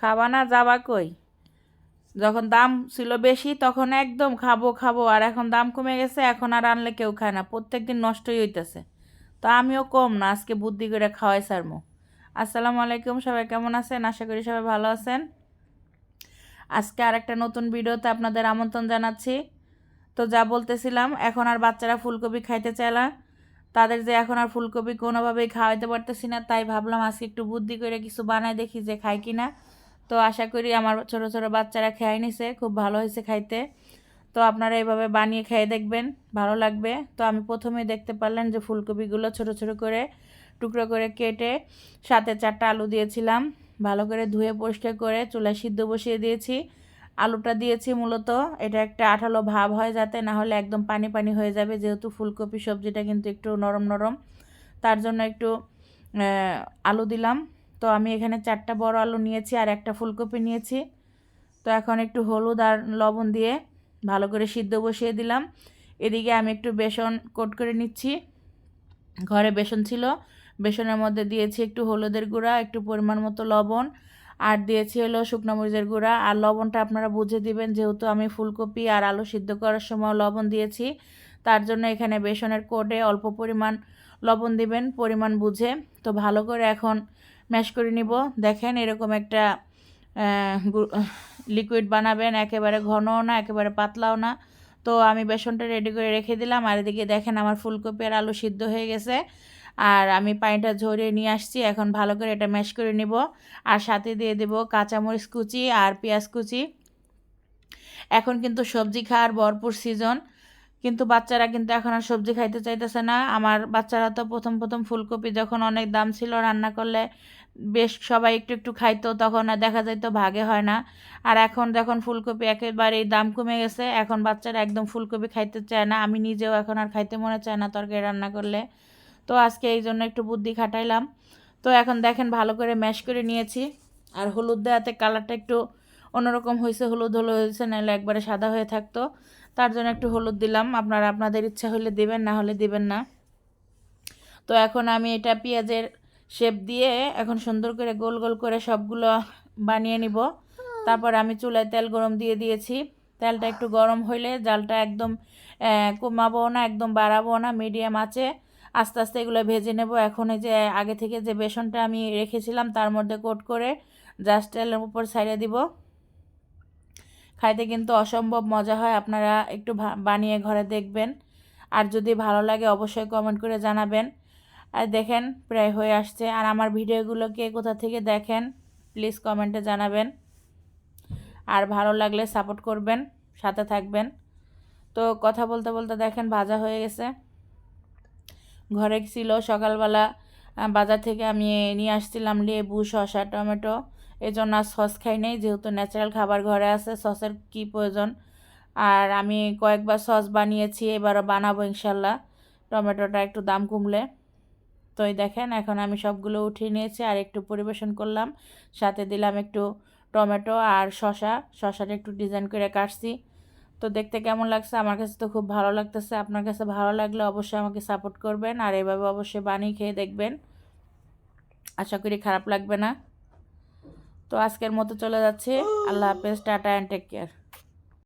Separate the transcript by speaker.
Speaker 1: খাবা না, যাবা কই? যখন দাম ছিল বেশি তখন একদম খাবো খাবো, আর এখন দাম কমে গেছে, এখন আর আনলে কেউ খায় না, প্রত্যেকদিন নষ্টই হইতেছে। তো আমিও কম না, আজকে বুদ্ধি করে খাওয়াই সারমু। আসসালামু আলাইকুম, সবাই কেমন আছেন? আশা করি সবাই ভালো আছেন। আজকে আরেকটা নতুন ভিডিওতে আপনাদের আমন্ত্রণ জানাচ্ছি। তো যা বলতেছিলাম, এখন আর বাচ্চারা ফুলকপি খাইতে চায় না, তাদের যে এখন আর ফুলকপি কোনোভাবেই খাওয়াইতে পারতেছি না, তাই ভাবলাম আজকে একটু বুদ্ধি করে কিছু বানাই দেখি যে খায় কি না। তো আশা করি আমার ছোট ছোট বাচ্চারা খেয়ে নিছে, খুব ভালো হয়েছে খাইতে। তো আপনারা এইভাবে বানিয়ে খেয়ে দেখবেন, ভালো লাগবে। তো আমি প্রথমেই দেখতে পারলেন যে ফুলকপিগুলো ছোট ছোট করে টুকরো করে কেটে সাথে 4টা আলু দিয়েছিলাম, ভালো করে ধুয়ে পরিষ্কার করে চুলায় সিদ্ধ বসিয়ে দিয়েছি। আলুটা দিয়েছি মূলত এটা একটা আঠালো ভাব হয় যাতে, না হলে একদম পানি পানি হয়ে যাবে, যেহেতু ফুলকপি সবজিটা কিন্তু একটু নরম নরম, তার জন্য একটু আলু দিলাম। তো আমি এখানে 4টা বড় আলু নিয়েছি আর একটা ফুলকপি নিয়েছি। তো এখন একটু হলুদ আর লবণ দিয়ে ভালো করে সিদ্ধ বসিয়ে দিলাম। এদিকে আমি একটু বেসন কোট করে নিচ্ছি, ঘরে বেসন ছিল, বেসনের মধ্যে দিয়েছি একটু হলুদের গুঁড়া, একটু পরিমাণ মতো লবণ, আর দিয়েছি হলো শুকনো মরিচের গুঁড়া। আর লবণটা আপনারা বুঝে দিবেন, যেহেতু আমি ফুলকপি আর আলু সিদ্ধ করার সময় লবণ দিয়েছি, তার জন্য এখানে বেসনের কোটে অল্প পরিমাণ লবণ দিবেন পরিমাণ বুঝে। তো ভালো করে এখন ম্যাশ করে নিব। দেখেন এরকম একটা লিকুইড বানাবেন, একেবারে ঘনও না একেবারে পাতলাও না। তো আমি বেসনটা রেডি করে রেখে দিলাম, আর এদিকে দেখেন আমার ফুলকপি আর আলু সিদ্ধ হয়ে গেছে, আর আমি পানিটা ঝরিয়ে নিয়ে আসছি। এখন ভালো করে এটা ম্যাশ করে নিব, আর সাথে দিয়ে দেব কাঁচামরিচ কুচি আর পেঁয়াজ কুচি। এখন কিন্তু সবজি খাওয়ার ভরপুর সিজন, কিন্তু বাচ্চারা কিন্তু এখন আর সবজি খাইতে চাইতেছে না। আমার বাচ্চারা তো প্রথম প্রথম ফুলকপি যখন অনেক দাম ছিল, রান্না করলে বেশ সবাই একটু একটু খাইতো, তখন আর দেখা যাইতো ভাগে হয় না। আর এখন যখন ফুলকপি একেবারেই দাম কমে গেছে, এখন বাচ্চারা একদম ফুলকপি খাইতে চায় না, আমি নিজেও এখন আর খাইতে মনে চায় না তরকারি রান্না করলে। তো আজকে এই জন্য একটু বুদ্ধি খাটাইলাম। তো এখন দেখেন ভালো করে ম্যাশ করে নিয়েছি, আর হলুদ দেওয়াতে কালারটা একটু অন্যরকম হয়েছে, হলুদ হলুদ হয়েছে, নাহলে একবারে সাদা হয়ে থাকতো, তার জন্য একটু হলুদ দিলাম। আপনারা আপনাদের ইচ্ছা হলে দিবেন, না হলে দিবেন না। তো এখন আমি এটা পেঁয়াজের শেপ দিয়ে এখন সুন্দর করে গোল গোল করে সবগুলো বানিয়ে নিব। তারপর আমি চুলায় তেল গরম দিয়ে দিয়েছি। তেলটা একটু গরম হইলে জালটা একদম কমাবো না একদম বাড়াবো না, মিডিয়াম আছে আস্তে আস্তে এগুলো ভেজে নেব। এখন এই যে আগে থেকে যে বেসনটা আমি রেখেছিলাম তার মধ্যে কোট করে জাস্ট তেলের উপর ছাইড়ে দিব। খাইতে কিন্তু অসম্ভব মজা হয়, আপনারা একটু বানিয়ে ঘরে দেখবেন, আর যদি ভালো লাগে অবশ্যই কমেন্ট করে জানাবেন। আর দেখেন প্রায় হয়ে আসছে, আর আমার ভিডিওগুলোকে কোথা থেকে দেখেন প্লিজ কমেন্টে জানাবেন, আর ভালো লাগলে সাপোর্ট করবেন, সাথে থাকবেন। তো কথা বলতে বলতে দেখেন ভাজা হয়ে গেছে। ঘরে ছিল সকালবেলা বাজার থেকে আমি নিয়ে আসছিলাম লেবু, শসা, টমেটো, এই জন্য আর সস খাই নাই, যেহেতু ন্যাচারাল খাবার ঘরে আছে, সসের কি প্রয়োজন। আর আমি কয়েকবার সস বানিয়েছি, এবারও বানাবো ইনশাল্লাহ, টমেটোটা একটু দাম কমলে। তো এই দেখেন এখন আমি সবগুলো উঠিয়ে নিয়েছি আর একটু পরিবেশন করলাম, সাথে দিলাম একটু টমেটো আর শসাটা একটু ডিজাইন করে কাটছি। তো দেখতে কেমন লাগছে? আমার কাছে তো খুব ভালো লাগতেছে। আপনার কাছে ভালো লাগলে অবশ্যই আমাকে সাপোর্ট করবেন, আর এভাবে অবশ্যই বানিয়ে খেয়ে দেখবেন, আশা করি খারাপ লাগবে না। তো আজকের মতো চলে যাচ্ছে, আল্লাহ হাফেজ, টাটা অ্যান্ড টেক কেয়ার।